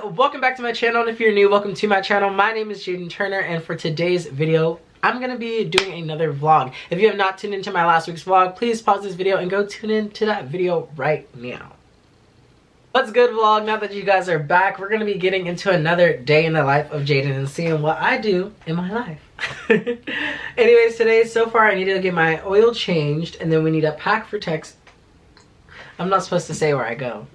welcome back to my channel, and if you're new, welcome to my channel. My name is Jaden Turner, and for today's video I'm gonna be doing another vlog. If you have not tuned into my last week's vlog, please pause this video and go tune into that video right now. What's good, vlog? Now that you guys are back, we're gonna be getting into another day in the life of Jaden and seeing what I do in my life. Anyways, today so far I need to get my oil changed, and then we need to pack for Texas. I'm not supposed to say where I go.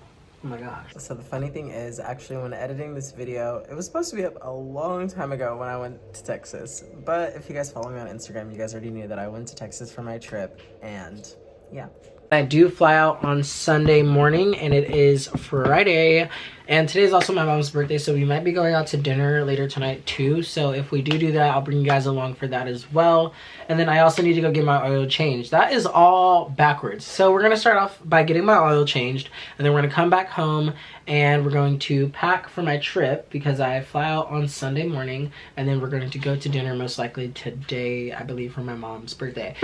Oh my gosh. So the funny thing is, actually, when editing this video, it was supposed to be up a long time ago when I went to Texas. But if you guys follow me on Instagram, you guys already knew that I went to Texas for my trip, and yeah. I do fly out on Sunday morning, and it is Friday, and today is also my mom's birthday, so we might be going out to dinner later tonight too. So if we do that, I'll bring you guys along for that as well. And then I also need to go get my oil changed. That is all backwards. So we're gonna start off by getting my oil changed, and then we're gonna come back home and we're going to pack for my trip because I fly out on Sunday morning, and then we're going to go to dinner most likely today, I believe, for my mom's birthday.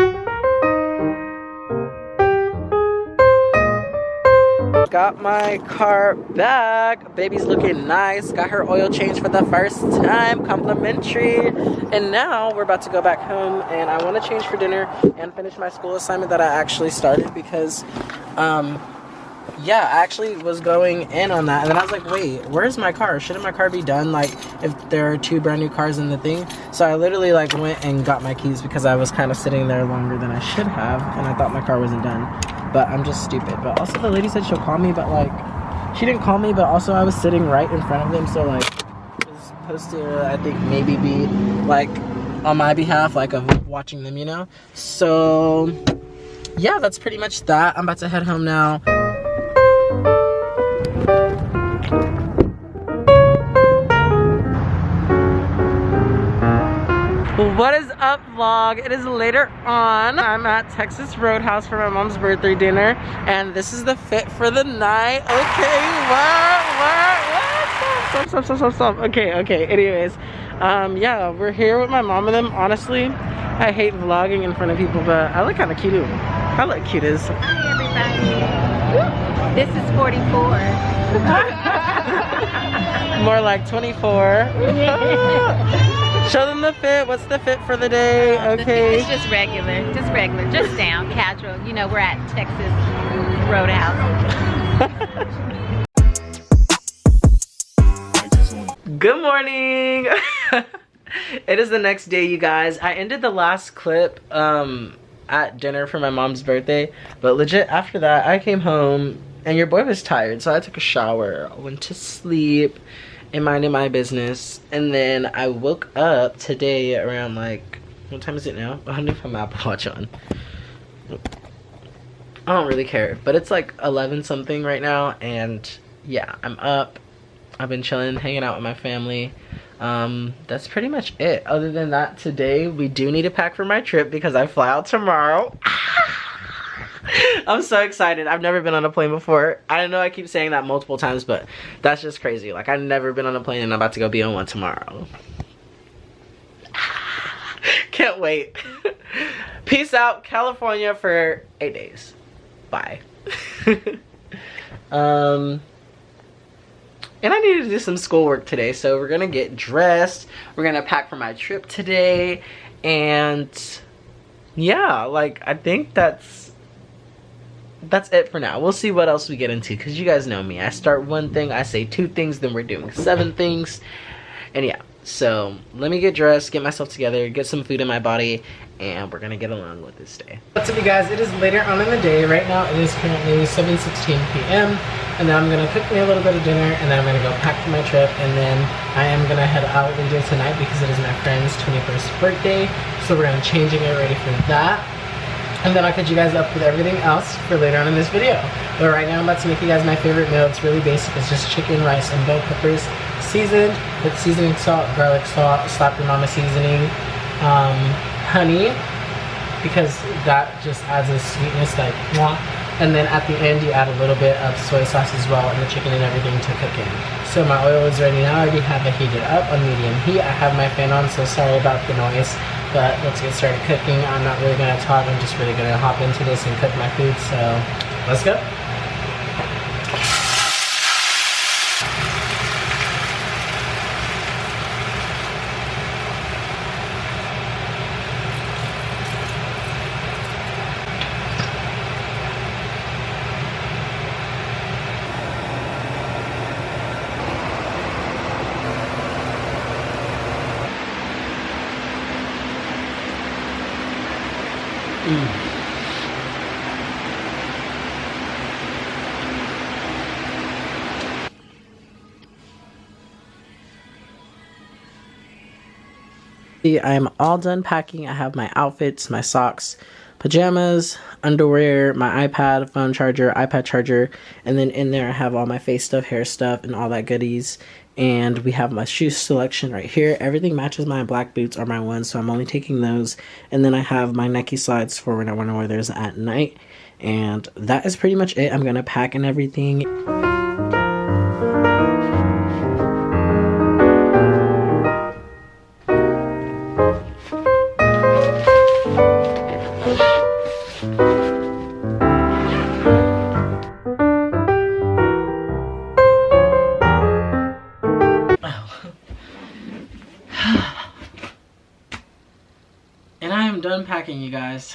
Got my car back. Baby's looking nice. Got her oil changed for the first time, complimentary. And now we're about to go back home, and I want to change for dinner and finish my school assignment that I actually started because yeah, I actually was going in on that, and then I was like, wait, where's my car? Shouldn't my car be done, like, if there are two brand new cars in the thing? So I literally, like, went and got my keys because I was kind of sitting there longer than I should have, and I thought my car wasn't done. But I'm just stupid. But also the lady said she'll call me, but, like, she didn't call me, but also I was sitting right in front of them, so, like, it was supposed to, I think, maybe be, like, on my behalf, like, of watching them, you know? So, yeah, that's pretty much that. I'm about to head home now. What is up, vlog? It is later on. I'm at Texas Roadhouse for my mom's birthday dinner, and this is the fit for the night. Okay, what? Stop. Okay, anyways. Yeah, we're here with my mom and them. Honestly, I hate vlogging in front of people, but I look kind of cute. I look cute as. Hi, everybody. This is 44. More like 24. Show them the fit. What's the fit for the day? Okay. It's just regular, just down, casual. You know, we're at Texas Roadhouse. Good morning. It is the next day, you guys. I ended the last clip at dinner for my mom's birthday, but legit after that, I came home and your boy was tired, so I took a shower, went to sleep, and minded my business, and then I woke up today around, like, what time is it now? I don't know if I have my Apple Watch on. I don't really care, but it's like 11 something right now, and yeah, I'm up. I've been chilling, hanging out with my family. That's pretty much it. Other than that, today we do need to pack for my trip because I fly out tomorrow. I'm so excited. I've never been on a plane before. I know I keep saying that multiple times, but that's just crazy. Like, I've never been on a plane, and I'm about to go be on one tomorrow. Can't wait. Peace out, California, for 8 days. Bye. And I needed to do some schoolwork today, so we're gonna get dressed. We're gonna pack for my trip today, and yeah, like, I think that's it for now. We'll see what else we get into, because you guys know me. I start one thing, I say two things, then we're doing 7 things. And yeah, so let me get dressed, get myself together, get some food in my body, and we're gonna get along with this day. What's up, you guys? It is later on in the day. Right now it is currently 7:16 p.m. and then I'm gonna cook me a little bit of dinner, and then I'm gonna go pack for my trip, and then I am gonna head out later tonight because it is my friend's 21st birthday. So we're gonna change and get ready for that. And then I'll catch you guys up with everything else for later on in this video. But right now I'm about to make you guys my favorite meal. It's really basic. It's just chicken, rice, and bell peppers seasoned with seasoning salt, garlic salt, slap your mama seasoning, honey, because that just adds a sweetness like mwah. And then at the end you add a little bit of soy sauce as well, and the chicken and everything to cook in. So my oil is ready now. I already have it heated up on medium heat. I have my fan on, so sorry about the noise. But let's get started cooking. I'm not really gonna talk, I'm just really gonna hop into this and cook my food, so let's go. I'm all done packing. I have my outfits, my socks, pajamas, underwear, my iPad, phone charger, iPad charger, and then in there I have all my face stuff, hair stuff, and all that goodies. And we have my shoe selection right here. Everything matches. My black boots are my ones, so I'm only taking those. And then I have my Nike slides for when I want to wear those at night. And that is pretty much it. I'm gonna pack and everything. And I am done packing, you guys.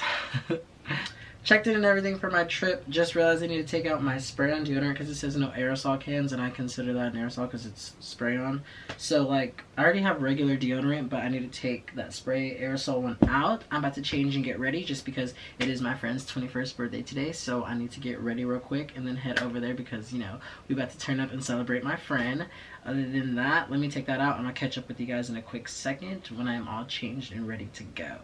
Checked in and everything for my trip. Just realized I need to take out my spray-on deodorant because it says no aerosol cans, and I consider that an aerosol because it's spray-on. So, like, I already have regular deodorant, but I need to take that spray aerosol one out. I'm about to change and get ready just because it is my friend's 21st birthday today, so I need to get ready real quick and then head over there because, you know, we about to turn up and celebrate my friend. Other than that, let me take that out and I'll catch up with you guys in a quick second when I'm all changed and ready to go.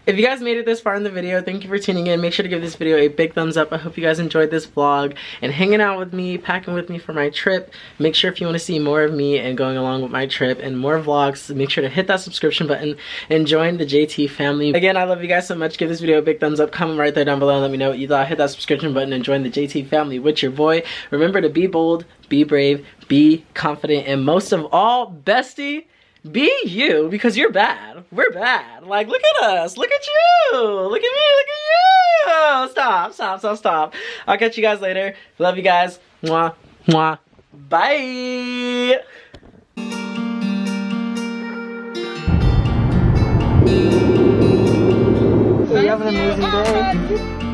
If you guys made it this far in the video, thank you for tuning in. Make sure to give this video a big thumbs up. I hope you guys enjoyed this vlog and hanging out with me, packing with me for my trip. Make sure if you want to see more of me and going along with my trip and more vlogs, make sure to hit that subscription button and join the JT family. Again, I love you guys so much. Give this video a big thumbs up. Comment right there down below and let me know what you thought. Hit that subscription button and join the JT family with your boy. Remember to be bold, be brave, be confident, and most of all, bestie, be you, because you're bad. We're bad. Like, look at us. Look at you. Look at me. Look at you. Stop, stop, stop, stop. I'll catch you guys later. Love you guys. Mwah, mwah. Bye. You have an amazing day.